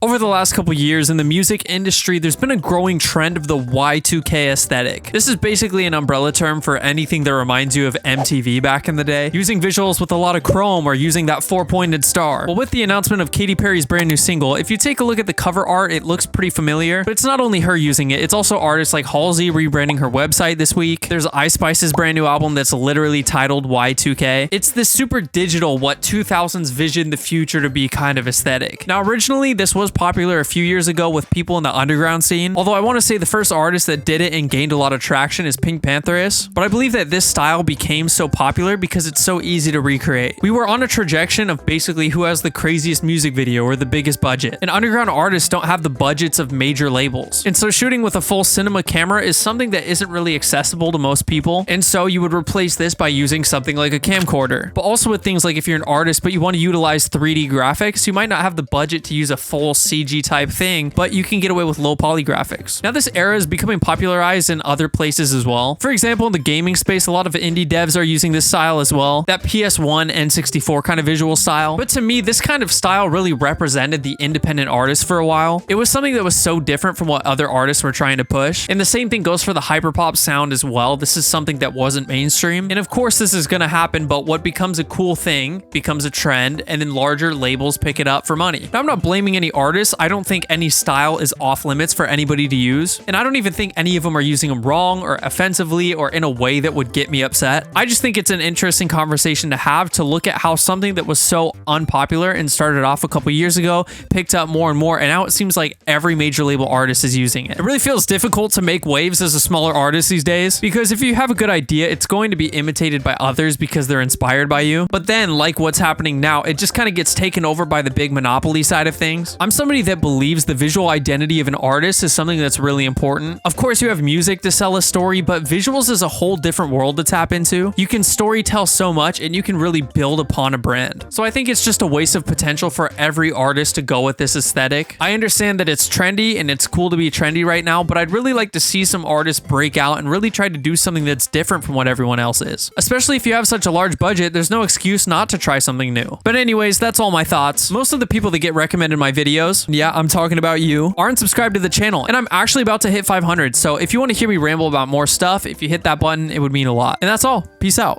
Over the last couple years in the music industry, there's been a growing trend of the Y2K aesthetic. This is basically an umbrella term for anything that reminds you of MTV back in the day, using visuals with a lot of chrome or using that four-pointed star. Well, with the announcement of Katy Perry's brand new single, if you take a look at the cover art, it looks pretty familiar, but it's not only her using it, it's also artists like Halsey rebranding her website this week. There's Ice Spice's brand new album that's literally titled Y2K. It's this super digital, what 2000s vision the future to be kind of aesthetic. Now, originally, this was popular a few years ago with people in the underground scene, although I want to say the first artist that did it and gained a lot of traction is Pinkpantheress, but I believe that this style became so popular because it's so easy to recreate. We were on a trajectory of basically who has the craziest music video or the biggest budget, and underground artists don't have the budgets of major labels, and so shooting with a full cinema camera is something that isn't really accessible to most people, and so you would replace this by using something like a camcorder. But also with things like if you're an artist but you want to utilize 3D graphics, you might not have the budget to use a full CG type thing, but you can get away with low poly graphics. Now this era is becoming popularized in other places as well. For example, in the gaming space, a lot of indie devs are using this style as well, that PS1 N64 kind of visual style. But to me, this kind of style really represented the independent artist for a while. It was something that was so different from what other artists were trying to push. And the same thing goes for the hyperpop sound as well. This is something that wasn't mainstream. And of course this is gonna happen, but what becomes a cool thing becomes a trend, and then larger labels pick it up for money. Now I'm not blaming any artists. I don't think any style is off limits for anybody to use, and I don't even think any of them are using them wrong or offensively or in a way that would get me upset. I just think it's an interesting conversation to have, to look at how something that was so unpopular and started off a couple years ago picked up more and more, and now it seems like every major label artist is using it. It really feels difficult to make waves as a smaller artist these days, because if you have a good idea, it's going to be imitated by others because they're inspired by you. But then, like what's happening now, it just kind of gets taken over by the big monopoly side of things. I'm somebody that believes the visual identity of an artist is something that's really important. Of course, you have music to sell a story, but visuals is a whole different world to tap into. You can story tell so much, and you can really build upon a brand. So I think it's just a waste of potential for every artist to go with this aesthetic. I understand that it's trendy and it's cool to be trendy right now, but I'd really like to see some artists break out and really try to do something that's different from what everyone else is. Especially if you have such a large budget, there's no excuse not to try something new. But anyways, that's all my thoughts. Most of the people that get recommended my videos, yeah, I'm talking about you, aren't subscribed to the channel, and I'm actually about to hit 500, so if you want to hear me ramble about more stuff, if you hit that button, it would mean a lot. And that's all. Peace out.